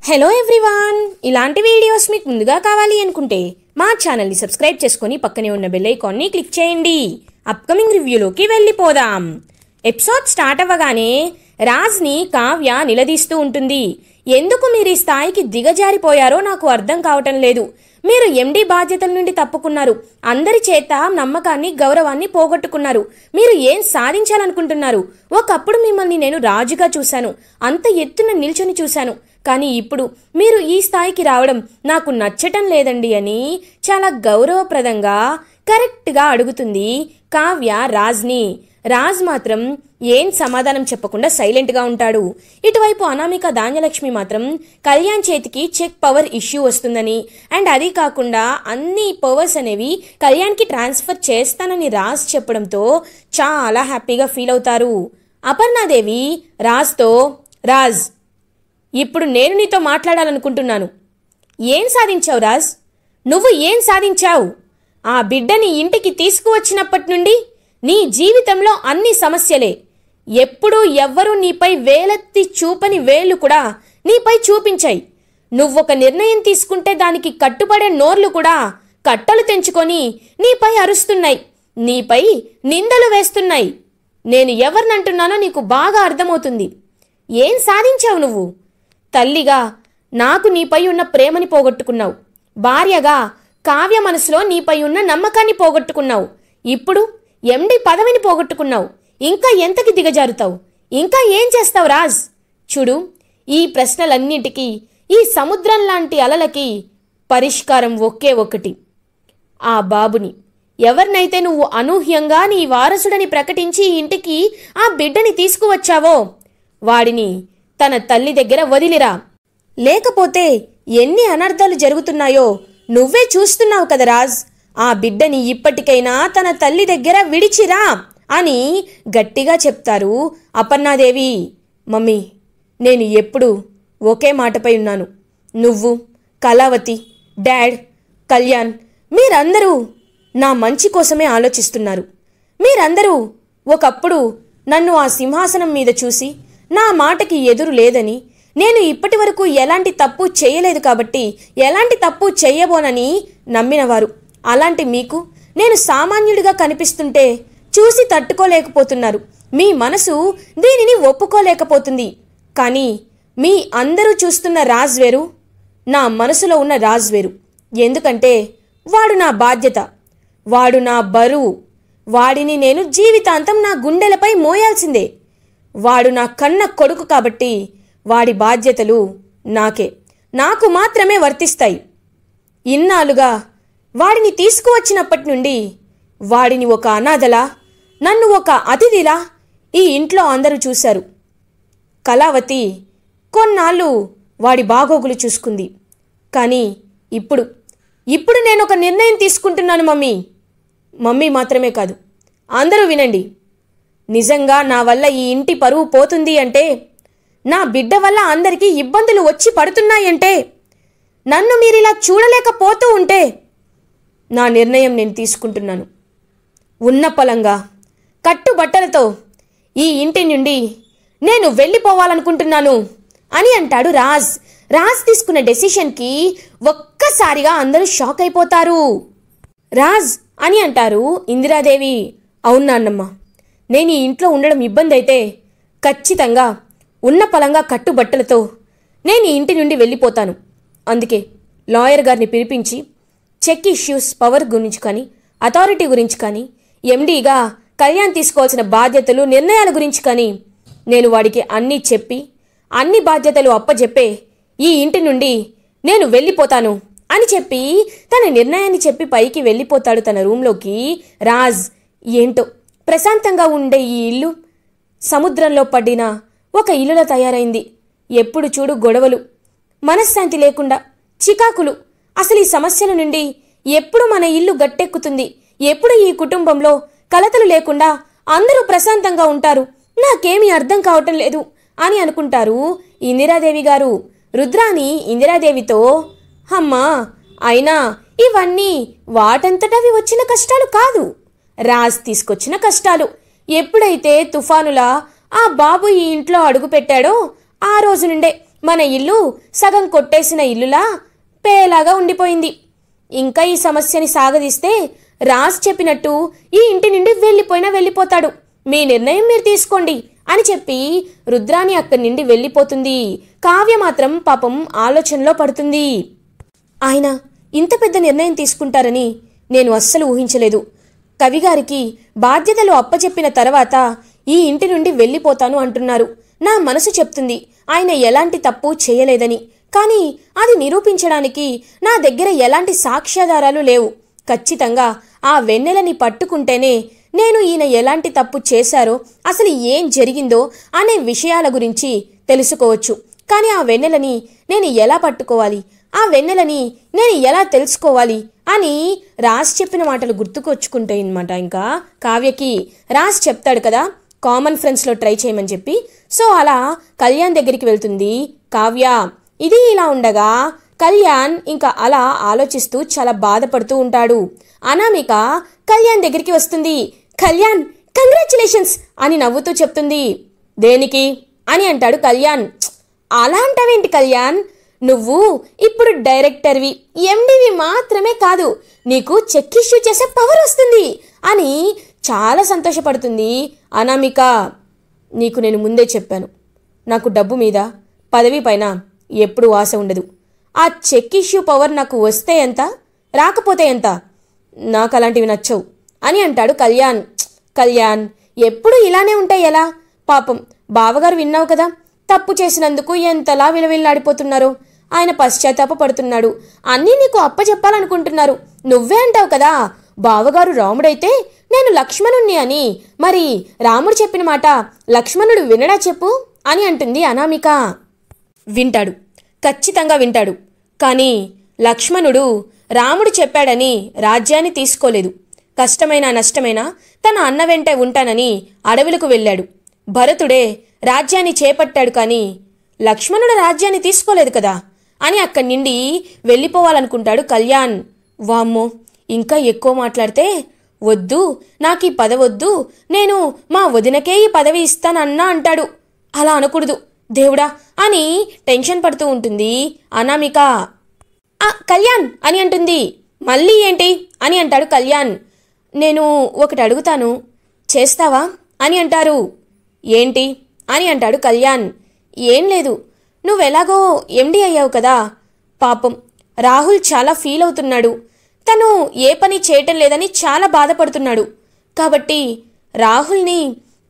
Hello everyone, ఇలాంటి videos మీకు ముందుగా కావాలి అనుకుంటే మా ఛానల్ని సబ్స్క్రైబ్ చేసుకొని పక్కనే ఉన్న బెల్ ఐకాన్ని క్లిక్ చేయండి. అప్కమింగ్ రివ్యూలోకి వెళ్ళిపోదాం. ఎపిసోడ్ స్టార్ట్ అవ్వగానే రాజ్ని కావ్య నిలదీస్తూ ఉంటుంది. ఎందుకు మీరు ఈ స్థాయికి దిగజారిపోయారో నాకు అర్థం కావటం లేదు. మీరు ఎండి బాధ్యతల నుండి తప్పుకున్నారు. అందరి చేత నమ్మకాన్ని, గౌరవాన్ని పోగొట్టుకున్నారు. మీరు ఏం సాధించాలనుకుంటున్నారు? ఒకప్పుడు మిమ్మల్ని నేను రాజుగా చూశాను, అంత ఎత్తున నిల్చొని చూశాను. కానీ ఇప్పుడు మీరు ఈ స్థాయికి రావడం నాకు నచ్చటం లేదండి అని చాలా గౌరవప్రదంగా కరెక్ట్గా అడుగుతుంది కావ్య రాజ్ని. రాజ్ మాత్రం ఏం సమాధానం చెప్పకుండా సైలెంట్గా ఉంటాడు. ఇటువైపు అనామిక ధాన్యలక్ష్మి మాత్రం కళ్యాణ్ చేతికి చెక్ పవర్ ఇష్యూ వస్తుందని, అండ్ అది కాకుండా అన్ని పవర్స్ అనేవి కళ్యాణ్కి ట్రాన్స్ఫర్ చేస్తానని రాజ్ చెప్పడంతో చాలా హ్యాపీగా ఫీల్ అవుతారు. అపర్ణాదేవి రాజ్తో, రాజ్, ఇప్పుడు నేను నీతో మాట్లాడాలనుకుంటున్నాను. ఏం సాధించావు రాజ్? నువ్వు ఏం సాధించావు? ఆ బిడ్డని ఇంటికి తీసుకువచ్చినప్పటి నుండి నీ జీవితంలో అన్ని సమస్యలే. ఎప్పుడూ ఎవ్వరూ నీపై వేలెత్తి చూపని వేళ్లు కూడా నీపై చూపించాయి. నువ్వొక నిర్ణయం తీసుకుంటే దానికి కట్టుబడే నోర్లు కూడా కట్టలు తెంచుకొని నీపై అరుస్తున్నాయి, నీపై నిందలు వేస్తున్నాయి. నేను ఎవరినంటున్నానో నీకు బాగా అర్థమవుతుంది. ఏం సాధించావు నువ్వు? తల్లిగా నాకు నీపై ఉన్న ప్రేమని పోగొట్టుకున్నావు. భార్యగా కావ్య మనసులో నీపై ఉన్న నమ్మకాన్ని పోగొట్టుకున్నావు. ఇప్పుడు ఎండి పదవిని పోగొట్టుకున్నావు. ఇంకా ఎంతకి దిగజారుతావు? ఇంకా ఏం చేస్తావు రాజ్? చూడు, ఈ ప్రశ్నలన్నింటికీ, ఈ సముద్రం లాంటి అలలకి పరిష్కారం ఒకే ఒకటి. ఆ బాబుని, ఎవరినైతే నువ్వు అనూహ్యంగా నీ వారసుడని ప్రకటించి ఇంటికి ఆ బిడ్డని తీసుకువచ్చావో వాడిని తన తల్లి దగ్గర వదిలిరా. లేకపోతే ఎన్ని అనర్థాలు జరుగుతున్నాయో నువ్వే చూస్తున్నావు కదా రాజ్. ఆ బిడ్డని ఇప్పటికైనా తన తల్లి దగ్గర విడిచిరా అని గట్టిగా చెప్తారు అపర్ణాదేవి. మమ్మీ, నేను ఎప్పుడూ ఒకే మాటపై ఉన్నాను. నువ్వు, కళావతి, డాడ్, కళ్యాణ్, మీరందరూ నా మంచి కోసమే ఆలోచిస్తున్నారు. మీరందరూ ఒకప్పుడు నన్ను ఆ సింహాసనం మీద చూసి నా మాటకి ఎదురు లేదని, నేను ఇప్పటి వరకు ఎలాంటి తప్పు చేయలేదు కాబట్టి ఎలాంటి తప్పు చెయ్యబోనని నమ్మినవారు. అలాంటి మీకు నేను సామాన్యుడిగా కనిపిస్తుంటే చూసి తట్టుకోలేకపోతున్నారు. మీ మనసు దీనిని ఒప్పుకోలేకపోతుంది. కానీ మీ అందరూ చూస్తున్న రాజ్ వేరు, నా మనసులో ఉన్న రాజ్ వేరు. ఎందుకంటే వాడు నా బాధ్యత, వాడు నా బరువు. వాడిని నేను జీవితాంతం నా గుండెలపై మోయాల్సిందే. వాడు నా కన్న కొడుకు కాబట్టి వాడి బాధ్యతలు నాకే, నాకు మాత్రమే వర్తిస్తాయి. ఇన్నాళ్ళుగా వాడిని తీసుకువచ్చినప్పటి నుండి వాడిని ఒక అనాథలా, నన్ను ఒక అతిథిలా ఈ ఇంట్లో అందరూ చూశారు. కళావతి కొన్నాళ్ళు వాడి బాగోగులు చూసుకుంది. కానీ ఇప్పుడు నేను ఒక నిర్ణయం తీసుకుంటున్నాను మమ్మీ. మమ్మీ మాత్రమే కాదు, అందరూ వినండి. నిజంగా నా వల్ల ఈ ఇంటి పరువు పోతుంది అంటే, నా బిడ్డ వల్ల అందరికీ ఇబ్బందులు వచ్చి పడుతున్నాయంటే, నన్ను మీరిలా చూడలేకపోతూ ఉంటే నా నిర్ణయం నేను తీసుకుంటున్నాను. ఉన్న పొలంగా కట్టుబట్టలతో ఈ ఇంటి నుండి నేను వెళ్ళిపోవాలనుకుంటున్నాను అని అంటాడు రాజ్. రాజ్ తీసుకున్న డెసిషన్కి ఒక్కసారిగా అందరూ షాక్ అయిపోతారు. రాజ్ అని అంటారు ఇందిరాదేవి. అవునా అన్నమ్మ, నేను ఈ ఇంట్లో ఉండడం ఇబ్బంది అయితే ఖచ్చితంగా ఉన్న పొలంగా కట్టుబట్టలతో నేను ఈ ఇంటి నుండి వెళ్ళిపోతాను. అందుకే లాయర్ గారిని పిలిపించి చెక్ ఇష్యూస్, పవర్ గురించి కానీ, అథారిటీ గురించి కానీ, ఎండీగా కళ్యాణ్ తీసుకోవాల్సిన బాధ్యతలు, నిర్ణయాల గురించి కానీ నేను వాడికి అన్నీ చెప్పి అన్ని బాధ్యతలు అప్పజెప్పే ఈ ఇంటి నుండి నేను వెళ్ళిపోతాను అని చెప్పి తన నిర్ణయాన్ని చెప్పి పైకి వెళ్ళిపోతాడు తన రూంలోకి రాజ్. ఏంటో ప్రశాంతంగా ఉండే ఈ ఇల్లు సముద్రంలో పడిన ఒక ఇల్లులా తయారైంది. ఎప్పుడు చూడు గొడవలు, మనశ్శాంతి లేకుండా చికాకులు. అసలు ఈ సమస్యల నుండి ఎప్పుడు మన ఇల్లు గట్టెక్కుతుంది? ఎప్పుడు ఈ కుటుంబంలో కలతలు లేకుండా అందరూ ప్రశాంతంగా ఉంటారు? నాకేమీ అర్థం కావటం లేదు అని అనుకుంటారు ఇందిరాదేవి గారు. రుద్రాని ఇందిరాదేవితో, అమ్మా, అయినా ఇవన్నీ వాటంతటవి వచ్చిన కష్టాలు కాదు, రాజ్ తీసుకొచ్చిన కష్టాలు. ఎప్పుడైతే తుఫానులా ఆ బాబు ఈ ఇంట్లో అడుగు పెట్టాడో ఆ రోజు నుండే మన ఇల్లు సగం కొట్టేసిన ఇల్లులా పేలాగా ఉండిపోయింది. ఇంకా ఈ సమస్యని సాగదీస్తే రాజ్ చెప్పినట్టు ఈ ఇంటి నుండి వెళ్ళిపోతాడు. మీ నిర్ణయం మీరు తీసుకోండి అని చెప్పి రుద్రాణి అక్కడి నుండి వెళ్ళిపోతుంది. కావ్య మాత్రం పాపం ఆలోచనలో పడుతుంది. ఆయన ఇంత పెద్ద నిర్ణయం తీసుకుంటారని నేను అస్సలు ఊహించలేదు. కవిగారికి బాధ్యతలు అప్పచెప్పిన తర్వాత ఈ ఇంటి నుండి వెళ్ళిపోతాను అంటున్నారు. నా మనసు చెప్తుంది ఆయన ఎలాంటి తప్పు చేయలేదని. కానీ అది నిరూపించడానికి నా దగ్గర ఎలాంటి సాక్ష్యాధారాలు లేవు. ఖచ్చితంగా ఆ వెన్నెలని పట్టుకుంటేనే నేను ఈయన ఎలాంటి తప్పు చేశారో, అసలు ఏం జరిగిందో అనే విషయాల గురించి తెలుసుకోవచ్చు. కానీ ఆ వెన్నెలని నేను ఎలా పట్టుకోవాలి, ఆ వెన్నెలని నేను ఎలా తెలుసుకోవాలి అని రాజ్ చెప్పిన మాటలు గుర్తుకొచ్చుకుంటాయి అన్నమాట. ఇంకా కావ్యకి రాజ్ చెప్తాడు కదా కామన్ ఫ్రెండ్స్లో ట్రై చేయమని చెప్పి. సో అలా కళ్యాణ్ దగ్గరికి వెళ్తుంది కావ్య. ఇది ఇలా ఉండగా కళ్యాణ్ ఇంకా అలా ఆలోచిస్తూ చాలా బాధపడుతూ ఉంటాడు. అనామిక కళ్యాణ్ దగ్గరికి వస్తుంది. కళ్యాణ్ కంగ్రాచులేషన్స్ అని నవ్వుతూ చెప్తుంది. దేనికి అని అంటాడు కళ్యాణ్. అలా అంటావేంటి కళ్యాణ్, నువ్వు ఇప్పుడు డైరెక్టర్వి, ఎండివి మాత్రమే కాదు, నీకు చెక్ ఇష్యూ చేసే పవర్ వస్తుంది అని చాలా సంతోషపడుతుంది అనామిక. నీకు నేను ముందే చెప్పాను, నాకు డబ్బు మీద పదవి పైన ఎప్పుడూ ఆశ ఉండదు. ఆ చెక్ ఇష్యూ పవర్ నాకు వస్తే ఎంత, రాకపోతే ఎంత, నాకు అలాంటివి నచ్చవు అని అంటాడు కళ్యాణ్. కళ్యాణ్ ఎప్పుడు ఇలానే ఉంటాయి ఎలా? పాపం బావగారు విన్నావు కదా, తప్పు చేసినందుకు ఎంతలా విలవిల్లాడిపోతున్నారు. ఆయన పశ్చాత్తాప పడుతున్నాడు. అన్నీ నీకు అప్పచెప్పాలనుకుంటున్నారు. నువ్వే అంటావు కదా బావగారు రాముడైతే నేను లక్ష్మణుణ్ణి అని. మరి రాముడు చెప్పిన మాట లక్ష్మణుడు వినడా చెప్పు అని అంటుంది అనామిక. వింటాడు, ఖచ్చితంగా వింటాడు. కానీ లక్ష్మణుడు రాముడు చెప్పాడని రాజ్యాన్ని తీసుకోలేదు. కష్టమైనా నష్టమైనా తన అన్న వెంటే ఉంటానని అడవులకు వెళ్ళాడు. భరతుడే రాజ్యాన్ని చేపట్టాడు, కానీ లక్ష్మణుడు రాజ్యాన్ని తీసుకోలేదు కదా అని అక్కడి నుండి వెళ్ళిపోవాలనుకుంటాడు కళ్యాణ్. వామ్మో, ఇంకా ఎక్కువ మాట్లాడితే వద్దు, నాకు ఈ పదవొద్దు, నేను మా వదినకే ఈ పదవి ఇస్తానన్నా అంటాడు. అలా అనకూడదు దేవుడా అని టెన్షన్ పడుతూ ఉంటుంది అనామిక. కళ్యాణ్ అని అంటుంది. మళ్ళీ ఏంటి అని అంటాడు కళ్యాణ్. నేను ఒకటి అడుగుతాను, చేస్తావా అని అంటారు. ఏంటి అని అంటాడు కళ్యాణ్. ఏం లేదు, నువ్వెలాగో ఎండి అయ్యావు కదా, పాపం రాహుల్ చాలా ఫీల్ అవుతున్నాడు. తను ఏ పని చేయటం లేదని చాలా బాధపడుతున్నాడు. కాబట్టి రాహుల్ని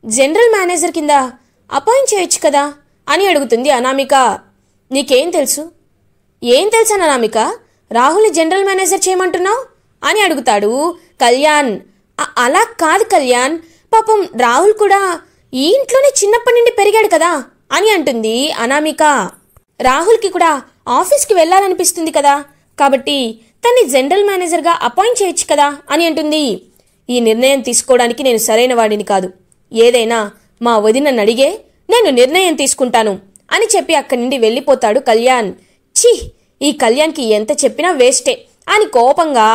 జనరల్ మేనేజర్ కింద అపాయింట్ చేయొచ్చు కదా అని అడుగుతుంది అనామిక. నీకేం తెలుసు? ఏం తెలుసా అనామిక, రాహుల్ని జనరల్ మేనేజర్ చేయమంటున్నావు అని అడుగుతాడు కళ్యాణ్. అలా కాదు కళ్యాణ్, పాపం రాహుల్ కూడా ఈ ఇంట్లోనే చిన్నప్పటి నుండి పెరిగాడు కదా అని అంటుంది అనామిక. రాహుల్కి కూడా ఆఫీస్కి వెళ్ళాలనిపిస్తుంది కదా, కాబట్టి తన్ని జనరల్ మేనేజర్గా అపాయింట్ చేయొచ్చు కదా అని అంటుంది. ఈ నిర్ణయం తీసుకోవడానికి నేను సరైన వాడిని కాదు. ఏదైనా మా వదినని అడిగే నేను నిర్ణయం తీసుకుంటాను అని చెప్పి అక్కడి నుండి వెళ్ళిపోతాడు కళ్యాణ్. ఛీ, ఈ కళ్యాణ్కి ఎంత చెప్పినా వేస్టే అని కోపంగా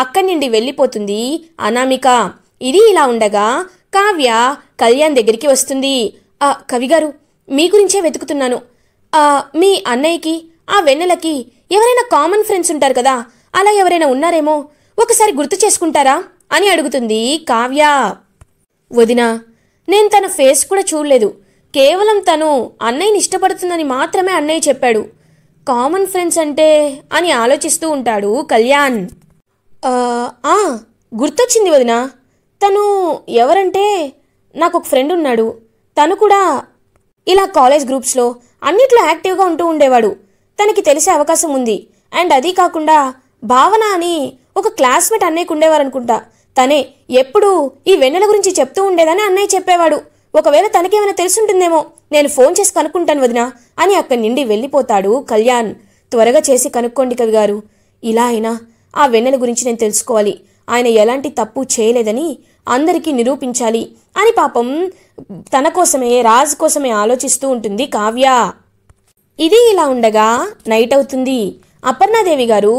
అక్కడి నుండి వెళ్ళిపోతుంది అనామిక. ఇది ఇలా ఉండగా కావ్య కళ్యాణ్ దగ్గరికి వస్తుంది. కవిగారు, మీ గురించే వెతుకుతున్నాను. మీ అన్నయ్యకి ఆ వెన్నెలకి ఎవరైనా కామన్ ఫ్రెండ్స్ ఉంటారు కదా, అలా ఎవరైనా ఉన్నారేమో ఒకసారి గుర్తు చేసుకుంటారా అని అడుగుతుంది కావ్య. వదినా, నేను తన ఫేస్ కూడా చూడలేదు. కేవలం తను అన్నయ్యని ఇష్టపడుతుందని మాత్రమే అన్నయ్య చెప్పాడు. కామన్ ఫ్రెండ్స్ అంటే అని ఆలోచిస్తూ ఉంటాడు కళ్యాణ్. గుర్తొచ్చింది వదినా, తను ఎవరంటే నాకు ఒక ఫ్రెండ్ ఉన్నాడు. తను కూడా ఇలా కాలేజ్ గ్రూప్స్లో అన్నిట్లో యాక్టివ్గా ఉంటూ ఉండేవాడు. తనకి తెలిసే అవకాశం ఉంది. అండ్ అది కాకుండా భావన అని ఒక క్లాస్మేట్ అన్నయ్యకు ఉండేవారనుకుంటా. తనే ఎప్పుడూ ఈ వెన్నెల గురించి చెప్తూ ఉండేదని అన్నయ్య చెప్పేవాడు. ఒకవేళ తనకేమైనా తెలుసుంటుందేమో, నేను ఫోన్ చేసి కనుక్కుంటాను వదినా అని అక్కడి నుండి వెళ్ళిపోతాడు కళ్యాణ్. త్వరగా చేసి కనుక్కోండి కవిగారు, ఇలా అయినా ఆ వెన్నెల గురించి నేను తెలుసుకోవాలి. ఆయన ఎలాంటి తప్పు చేయలేదని అందరికీ నిరూపించాలి అని పాపం తన కోసమే, రాజ్ కోసమే ఆలోచిస్తూ ఉంటుంది కావ్య. ఇది ఇలా ఉండగా నైట్ అవుతుంది. అపర్ణాదేవి గారు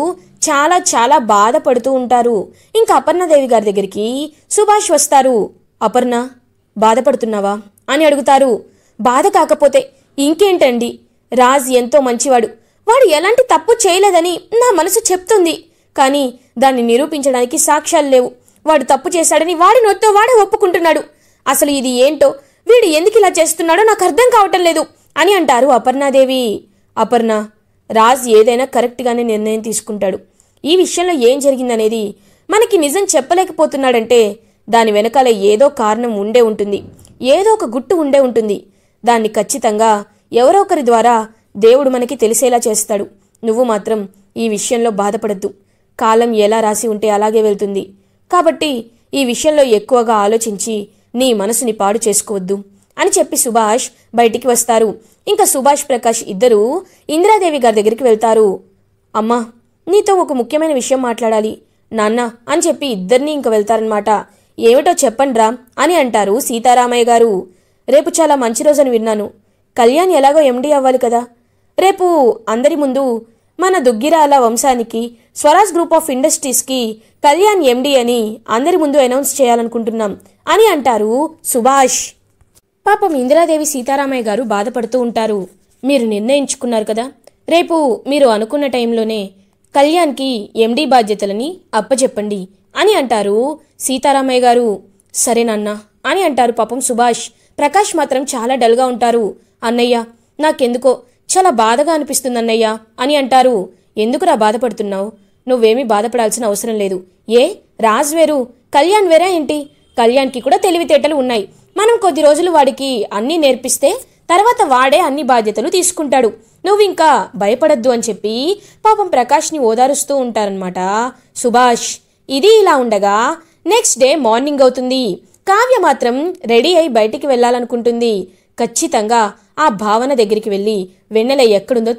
చాలా చాలా బాధపడుతూ ఉంటారు. ఇంకా అపర్ణాదేవి గారి దగ్గరికి సుభాష్ వస్తారు. అపర్ణ, బాధపడుతున్నావా అని అడుగుతారు. బాధ కాకపోతే ఇంకేంటండి, రాజ్ ఎంతో మంచివాడు, వాడు ఎలాంటి తప్పు చేయలేదని నా మనసు చెప్తుంది. కానీ దాన్ని నిరూపించడానికి సాక్ష్యాలు లేవు. వాడు తప్పు చేశాడని వాడి నోటితో వాడే ఒప్పుకుంటున్నాడు. అసలు ఇది ఏంటో, వీడు ఎందుకు ఇలా చేస్తున్నాడో నాకు అర్థం కావటం లేదు అని అంటారు అపర్ణాదేవి. అపర్ణ, రాజ్ ఏదైనా కరెక్ట్గానే నిర్ణయం తీసుకుంటాడు. ఈ విషయంలో ఏం జరిగిందనేది మనకి నిజం చెప్పలేకపోతున్నాడంటే దాని వెనకాల ఏదో కారణం ఉండే ఉంటుంది, ఏదో ఒక గుట్టు ఉండే ఉంటుంది. దాన్ని ఖచ్చితంగా ఎవరో ఒకరి ద్వారా దేవుడు మనకి తెలిసేలా చేస్తాడు. నువ్వు మాత్రం ఈ విషయంలో బాధపడద్దు. కాలం ఎలా రాసి ఉంటే అలాగే వెళ్తుంది. కాబట్టి ఈ విషయంలో ఎక్కువగా ఆలోచించి నీ మనసుని పాడు చేసుకోవద్దు అని చెప్పి సుభాష్ బయటికి వస్తారు. ఇంకా సుభాష్, ప్రకాష్ ఇద్దరూ ఇందిరాదేవి గారి దగ్గరికి వెళ్తారు. అమ్మా, నీతో ఒక ముఖ్యమైన విషయం మాట్లాడాలి నాన్న అని చెప్పి ఇద్దరినీ ఇంక వెళ్తారనమాట. ఏమిటో చెప్పండ్రా అని అంటారు సీతారామయ్య గారు. రేపు చాలా మంచి రోజని విన్నాను. కళ్యాణ్ ఎలాగో ఎండీ అవ్వాలి కదా. రేపు అందరి ముందు మన దుగ్గిరాల వంశానికి, స్వరాజ్ గ్రూప్ ఆఫ్ ఇండస్ట్రీస్కి కళ్యాణ్ ఎండీ అని అందరి ముందు అనౌన్స్ చేయాలనుకుంటున్నాం అని అంటారు సుభాష్. పాపం ఇందిరాదేవి, సీతారామయ్య గారు బాధపడుతూ ఉంటారు. మీరు నిర్ణయించుకున్నారు కదా, రేపు మీరు అనుకున్న టైంలోనే కళ్యాణ్కి ఎండీ బాధ్యతలని అప్పచెప్పండి అని అంటారు సీతారామయ్య గారు. సరేనన్నా అని అంటారు పాపం సుభాష్. ప్రకాష్ మాత్రం చాలా డల్గా ఉంటారు. అన్నయ్య, నాకెందుకో చాలా బాధగా అనిపిస్తుంది అన్నయ్య అని అంటారు. ఎందుకురా బాధపడుతున్నావు? నువ్వేమీ బాధపడాల్సిన అవసరం లేదు. ఏ రాజ్ వేరు కళ్యాణ్ వేరా ఏంటి? కళ్యాణ్కి కూడా తెలివితేటలు ఉన్నాయి. మనం కొద్ది రోజులు వాడికి అన్నీ నేర్పిస్తే తర్వాత వాడే అన్ని బాధ్యతలు తీసుకుంటాడు. నువ్వు ఇంకా భయపడద్దు అని చెప్పి పాపం ప్రకాష్ని ఓదారుస్తూ ఉంటారనమాట సుభాష్. ఇది ఇలా ఉండగా నెక్స్ట్ డే మార్నింగ్ అవుతుంది. కావ్య మాత్రం రెడీ అయి బయటికి వెళ్ళాలనుకుంటుంది. ఖచ్చితంగా ఆ భావన దగ్గరికి వెళ్ళి వెన్నెల ఎక్కడుందో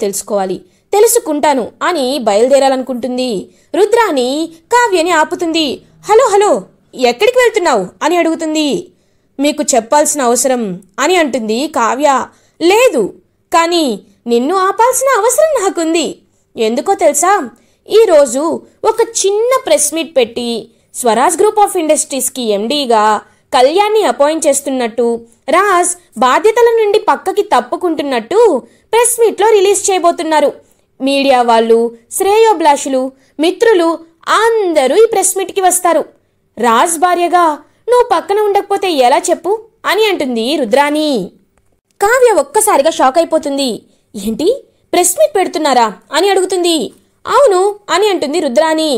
తెలుసుకుంటాను అని బయలుదేరాలనుకుంటుంది. రుద్రాని కావ్యని ఆపుతుంది. హలో హలో, ఎక్కడికి వెళ్తున్నావు అని అడుగుతుంది. మీకు చెప్పాల్సిన అవసరం అని అంటుంది కావ్య. లేదు, కానీ నిన్ను ఆపాల్సిన అవసరం నాకుంది. ఎందుకో తెలుసా? ఈరోజు ఒక చిన్న ప్రెస్ మీట్ పెట్టి స్వరాజ్ గ్రూప్ ఆఫ్ ఇండస్ట్రీస్కి ఎండీగా కళ్యాణ్ని అపాయింట్ చేస్తున్నట్టు, రాజ్ బాధ్యతల నుండి పక్కకి తప్పుకుంటున్నట్టు ప్రెస్ మీట్లో రిలీజ్ చేయబోతున్నారు. మీడియా వాళ్ళు, శ్రేయోభిలాషులు, మిత్రులు అందరూ ఈ ప్రెస్ మీట్కి వస్తారు. రాజ్ భార్యగా నువ్వు పక్కన ఉండకపోతే ఎలా చెప్పు అని అంటుంది రుద్రాని. కావ్య ఒక్కసారిగా షాక్ అయిపోతుంది. ఏంటి, ప్రెస్ మీట్ పెడుతున్నారా అని అడుగుతుంది. అవును అని అంటుంది రుద్రాని.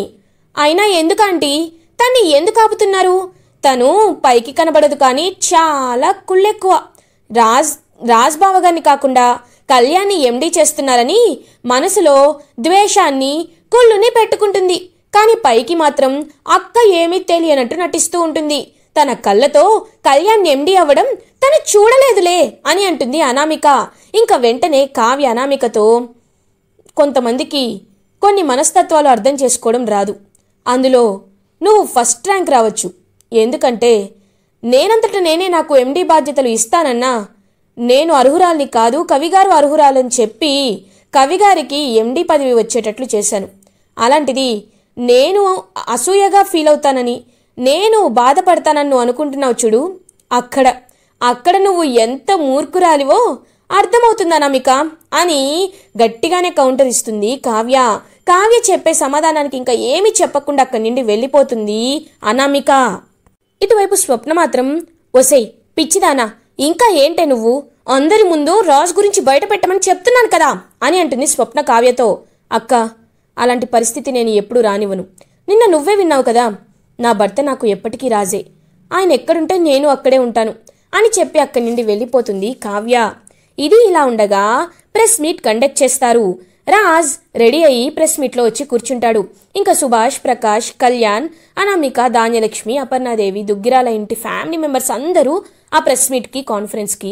అయినా ఎందుకంటీ, తన్ని ఎందుకు ఆపుతున్నారు? తను పైకి కనబడదు కానీ చాలా కుళ్ళెక్కువ. రాజ్ బావగారిని కాకుండా కళ్యాణ్ని ఎండీ చేస్తున్నారని మనసులో ద్వేషాన్ని, కుళ్ళుని పెట్టుకుంటుంది. కానీ పైకి మాత్రం అక్క ఏమీ తెలియనట్టు నటిస్తూ ఉంటుంది. తన కళ్ళతో కళ్యాణ్ ఎండీ అవ్వడం తను చూడలేదులే అని అంటుంది అనామిక. ఇంకా వెంటనే కావ్య అనామికతో, కొంతమందికి కొన్ని మనస్తత్వాలు అర్థం చేసుకోవడం రాదు. అందులో నువ్వు ఫస్ట్ ర్యాంక్ రావచ్చు. ఎందుకంటే నేనంతట నేనే నాకు ఎండీ బాధ్యతలు ఇస్తానన్నా నేను అర్హురాల్ని కాదు, కవిగారు అర్హురాలని చెప్పి కవిగారికి ఎండీ పదవి వచ్చేటట్లు చేశాను. అలాంటిది నేను అసూయగా ఫీల్ అవుతానని, నేను బాధపడతానన్ను అనుకుంటున్నావు చూడు, అక్కడ నువ్వు ఎంత మూర్ఖురాలివో అర్థమవుతుందా అనామిక అని గట్టిగానే కౌంటర్ ఇస్తుంది కావ్య. కావ్య చెప్పే సమాధానానికి ఇంకా ఏమీ చెప్పకుండా అక్కడి నుండి వెళ్ళిపోతుంది అనామిక. ఇటువైపు స్వప్న మాత్రం, ఒసేయ్ పిచ్చిదానా, ఇంకా ఏంటే నువ్వు? అందరి ముందు రాజ్ గురించి బయట పెట్టమని చెప్తున్నాను కదా అని అంటుంది స్వప్న కావ్యతో. అక్క, అలాంటి పరిస్థితి నేను ఎప్పుడూ రానివ్వను. నిన్న నువ్వే విన్నావు కదా, నా భర్త నాకు ఎప్పటికీ రాజే, ఆయన ఎక్కడుంటే నేను అక్కడే ఉంటాను అని చెప్పి అక్కడి నుండి వెళ్ళిపోతుంది కావ్య. ఇది ఇలా ఉండగా ప్రెస్ మీట్ కండక్ట్ చేస్తారు. రాజ్ రెడీ అయ్యి ప్రెస్ మీట్లో వచ్చి కూర్చుంటాడు. ఇంకా సుభాష్, ప్రకాష్, కళ్యాణ్, అనామిక, ధాన్యలక్ష్మి, అపర్ణాదేవి, దుగ్గిరాల ఇంటి ఫ్యామిలీ మెంబర్స్ అందరూ ఆ ప్రెస్ మీట్కి, కాన్ఫరెన్స్కి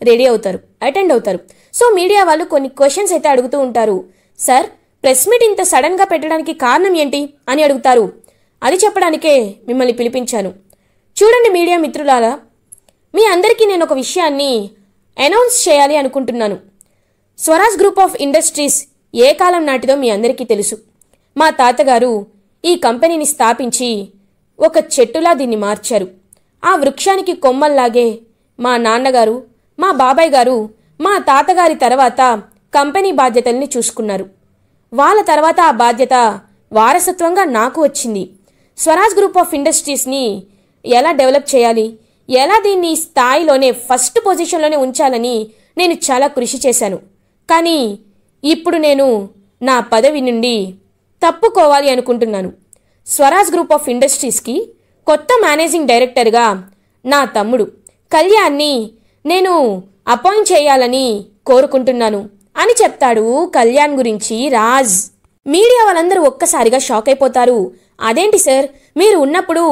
రెడీ అవుతారు, అటెండ్ అవుతారు. సో మీడియా వాళ్ళు కొన్ని క్వశ్చన్స్ అయితే అడుగుతూ ఉంటారు. సార్, ప్రెస్ మీట్ ఇంత సడన్గా పెట్టడానికి కారణం ఏంటి అని అడుగుతారు. అది చెప్పడానికే మిమ్మల్ని పిలిపించాను. చూడండి మీడియా మిత్రులారా, మీ అందరికీ నేను ఒక విషయాన్ని అనౌన్స్ చేయాలి అనుకుంటున్నాను. స్వరాజ్ గ్రూప్ ఆఫ్ ఇండస్ట్రీస్ ఏ కాలం నాటిదో మీ అందరికీ తెలుసు. మా తాతగారు ఈ కంపెనీని స్థాపించి ఒక చెట్టులా దీన్ని మార్చారు. ఆ వృక్షానికి కొమ్మల్లాగే మా నాన్నగారు, మా బాబాయ్ గారు, మా తాతగారి తర్వాత కంపెనీ బాధ్యతల్ని చూసుకున్నారు. వాళ్ళ తర్వాత ఆ బాధ్యత వారసత్వంగా నాకు వచ్చింది. స్వరాజ్ గ్రూప్ ఆఫ్ ఇండస్ట్రీస్ని ఎలా డెవలప్ చేయాలి, ఎలా దీన్ని స్థాయిలోనే ఫస్ట్ పొజిషన్లోనే ఉంచాలని నేను చాలా కృషి చేశాను. కానీ ఇప్పుడు నేను నా పదవి నుండి తప్పుకోవాలి అనుకుంటున్నాను. స్వరాజ్ గ్రూప్ ఆఫ్ ఇండస్ట్రీస్కి కొత్త మేనేజింగ్ డైరెక్టర్గా నా తమ్ముడు కళ్యాణ్ని నేను అపాయింట్ చేయాలని కోరుకుంటున్నాను అని చెప్తాడు కళ్యాణ్ గురించి రాజ్. మీడియా వాళ్ళందరూ ఒక్కసారిగా షాక్ అయిపోతారు. అదేంటి సార్, మీరు ఉన్నప్పుడు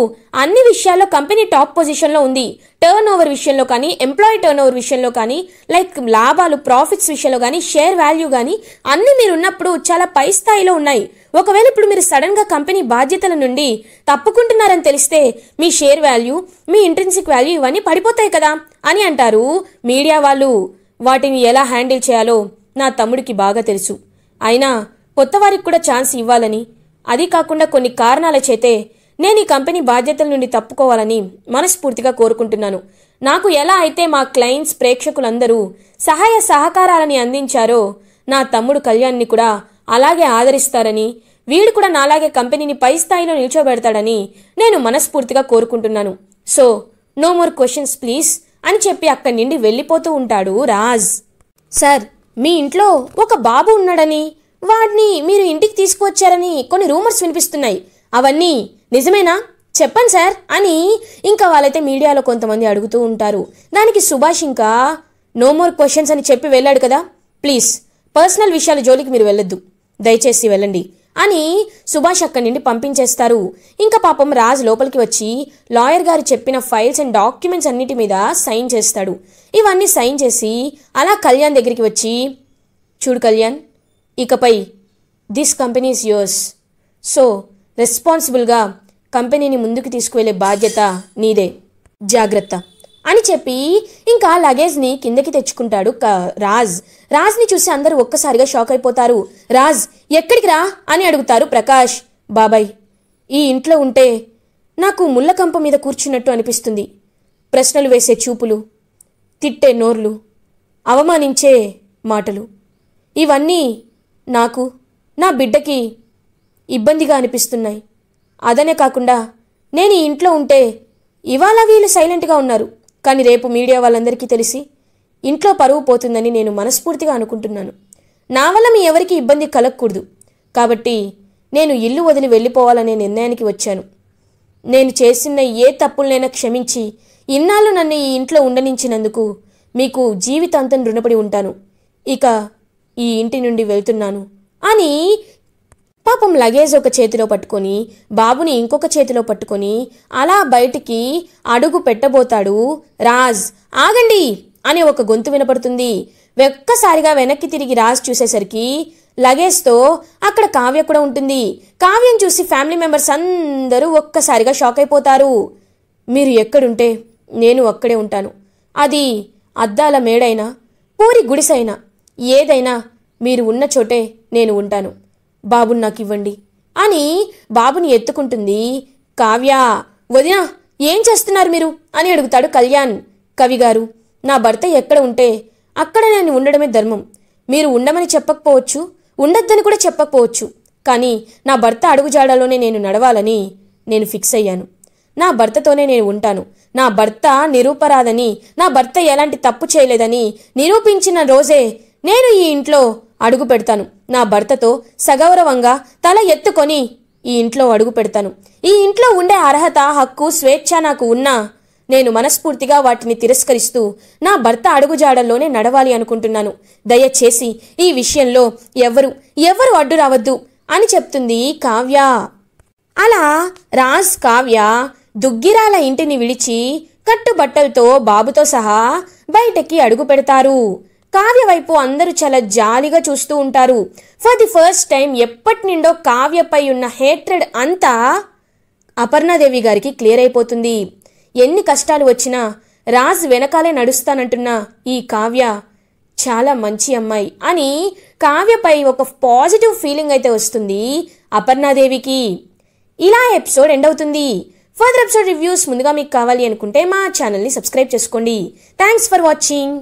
అన్ని విషయాల్లో కంపెనీ టాప్ పొజిషన్లో ఉంది. టర్న్ ఓవర్ విషయంలో కానీ, ఎంప్లాయీ టర్న్ ఓవర్ విషయంలో కానీ, లైక్ లాభాలు ప్రాఫిట్స్ విషయంలో కానీ, షేర్ వాల్యూ కానీ అన్నీ మీరు ఉన్నప్పుడు చాలా పై స్థాయిలో ఉన్నాయి. ఒకవేళ ఇప్పుడు మీరు సడన్గా కంపెనీ బాధ్యతల నుండి తప్పుకుంటున్నారని తెలిస్తే మీ షేర్ వాల్యూ, మీ ఇంట్రిన్సిక్ వాల్యూ ఇవన్నీ పడిపోతాయి కదా అని అంటారు మీడియా వాళ్ళు. వాటిని ఎలా హ్యాండిల్ చేయాలో నా తమ్ముడికి బాగా తెలుసు. అయినా కొత్త వారికి కూడా ఛాన్స్ ఇవ్వాలని, అది కాకుండా కొన్ని కారణాల చేతే నేను ఈ కంపెనీ బాధ్యతల నుండి తప్పుకోవాలని మనస్ఫూర్తిగా కోరుకుంటున్నాను. నాకు ఎలా అయితే మా క్లయింట్స్, ప్రేక్షకులందరూ సహాయ సహకారాలని అందించారో నా తమ్ముడు కళ్యాణ్ని కూడా అలాగే ఆదరిస్తారని, వీడు కూడా నాలాగే కంపెనీని పై స్థాయిలో నిల్చోబెడతాడని నేను మనస్ఫూర్తిగా కోరుకుంటున్నాను. So no more questions please అని చెప్పి అక్కడి నుండి వెళ్ళిపోతూ ఉంటాడు రాజ్. సార్, మీ ఇంట్లో ఒక బాబు ఉన్నాడని, వాడిని మీరు ఇంటికి తీసుకువచ్చారని కొన్ని రూమర్స్ వినిపిస్తున్నాయి. అవన్నీ నిజమేనా? చెప్పండి సార్ అని ఇంకా వాళ్ళైతే మీడియాలో కొంతమంది అడుగుతూ ఉంటారు. దానికి సుభాష్ ఇంకా నో మోర్ క్వశ్చన్స్ అని చెప్పి వెళ్ళాడు కదా, ప్లీజ్ పర్సనల్ విషయాల జోలికి మీరు వెళ్ళొద్దు, దయచేసి వెళ్ళండి అని సుభాష్ అక్కడి నుండి పంపించేస్తారు. ఇంకా పాపం రాజ్ లోపలికి వచ్చి లాయర్ గారు చెప్పిన ఫైల్స్ అండ్ డాక్యుమెంట్స్ అన్నిటి మీద సైన్ చేస్తాడు. ఇవన్నీ సైన్ చేసి అలా కళ్యాణ్ దగ్గరికి వచ్చి, చూడు కళ్యాణ్, ఇకపై this company is yours. So రెస్పాన్సిబుల్గా కంపెనీని ముందుకు తీసుకువెళ్ళే బాధ్యత నీదే, జాగ్రత్త అని చెప్పి ఇంకా లగేజ్ని కిందకి తెచ్చుకుంటాడు రాజ్. రాజ్ని చూసి అందరూ ఒక్కసారిగా షాక్ అయిపోతారు. రాజ్, ఎక్కడికి రా అని అడుగుతారు ప్రకాష్. బాబాయ్, ఈ ఇంట్లో ఉంటే నాకు ముళ్ళకంప మీద కూర్చున్నట్టు అనిపిస్తుంది. ప్రశ్నలు వేసే చూపులు, తిట్టే నోర్లు, అవమానించే మాటలు, ఇవన్నీ నాకు, నా బిడ్డకి ఇబ్బందిగా అనిపిస్తున్నాయి. అదనే కాకుండా నేను ఈ ఇంట్లో ఉంటే ఇవాళ వీళ్ళు సైలెంట్గా ఉన్నారు, కానీ రేపు మీడియా వాళ్ళందరికీ తెలిసి ఇంట్లో పరువు పోతుందని నేను మనస్ఫూర్తిగా అనుకుంటున్నాను. నా వల్ల మీ ఎవరికి ఇబ్బంది కలగకూడదు. కాబట్టి నేను ఇల్లు వదిలి వెళ్ళిపోవాలనే నిర్ణయానికి వచ్చాను. నేను చేసిన ఏ తప్పులనైనా క్షమించి ఇన్నాళ్ళు నన్ను ఈ ఇంట్లో ఉండనించినందుకు మీకు జీవితాంతం రుణపడి ఉంటాను. ఇక ఈ ఇంటి నుండి వెళ్తున్నాను అని పాపం లగేజ్ ఒక చేతిలో పట్టుకొని, బాబుని ఇంకొక చేతిలో పట్టుకొని అలా బయటికి అడుగు పెట్టబోతాడు రాజ్. ఆగండి అని ఒక గొంతు వినపడుతుంది. ఒక్కసారిగా వెనక్కి తిరిగి రాజ్ చూసేసరికి లగేజ్తో అక్కడ కావ్య కూడా ఉంటుంది. కావ్యం చూసి ఫ్యామిలీ మెంబర్స్ అందరూ ఒక్కసారిగా షాక్ అయిపోతారు. మీరు ఎక్కడుంటే నేను అక్కడే ఉంటాను. అది అద్దాల మేడైనా, పూరి గుడిసైనా, ఏదైనా మీరు ఉన్న చోటే నేను ఉంటాను. బాబుని నాకు ఇవ్వండి అని బాబుని ఎత్తుకుంటుంది కావ్య. వదినా, ఏం చేస్తున్నారు మీరు అని అడుగుతాడు కళ్యాణ్. కవి గారు, నా భర్త ఎక్కడ ఉంటే అక్కడ నేను ఉండడమే ధర్మం. మీరు ఉండమని చెప్పకపోవచ్చు, ఉండొద్దని కూడా చెప్పకపోవచ్చు, కానీ నా భర్త అడుగుజాడలోనే నేను నడవాలని నేను ఫిక్స్ అయ్యాను. నా భర్తతోనే నేను ఉంటాను. నా భర్త నిరూపరాదని, నా భర్త ఎలాంటి తప్పు చేయలేదని నిరూపించిన రోజే నేను ఈ ఇంట్లో అడుగు పెడతాను. నా భర్తతో సగౌరవంగా తల ఎత్తుకొని ఈ ఇంట్లో అడుగు పెడతాను. ఈ ఇంట్లో ఉండే అర్హత, హక్కు, స్వేచ్ఛ నాకు ఉన్నా నేను మనస్ఫూర్తిగా వాటిని తిరస్కరిస్తూ నా భర్త అడుగుజాడల్లోనే నడవాలి అనుకుంటున్నాను. దయచేసి ఈ విషయంలో ఎవరు అడ్డు రావద్దు అని చెప్తుంది కావ్య. అలా రాజ్, కావ్య దుగ్గిరాల ఇంటిని విడిచి కట్టుబట్టలతో బాబుతో సహా బయటకి అడుగు పెడతారు. కావ్య వైపు అందరూ చాలా జాలిగా చూస్తూ ఉంటారు. ఫర్ ది ఫస్ట్ టైం ఎప్పటి నుండో కావ్యపై ఉన్న హేట్రెడ్ అంతా అపర్ణాదేవి గారికి క్లియర్ అయిపోతుంది. ఎన్ని కష్టాలు వచ్చినా రాజ్ వెనకాలే నడుస్తానంటున్న ఈ కావ్య చాలా మంచి అమ్మాయి అని కావ్యపై ఒక పాజిటివ్ ఫీలింగ్ అయితే వస్తుంది అపర్ణాదేవికి. ఇలా ఎపిసోడ్ ఎండ్ అవుతుంది. ఫర్దర్ ఎపిసోడ్ రివ్యూస్ ముందుగా మీకు కావాలి అనుకుంటే మా ఛానల్ని సబ్స్క్రైబ్ చేసుకోండి. Thanks for watching.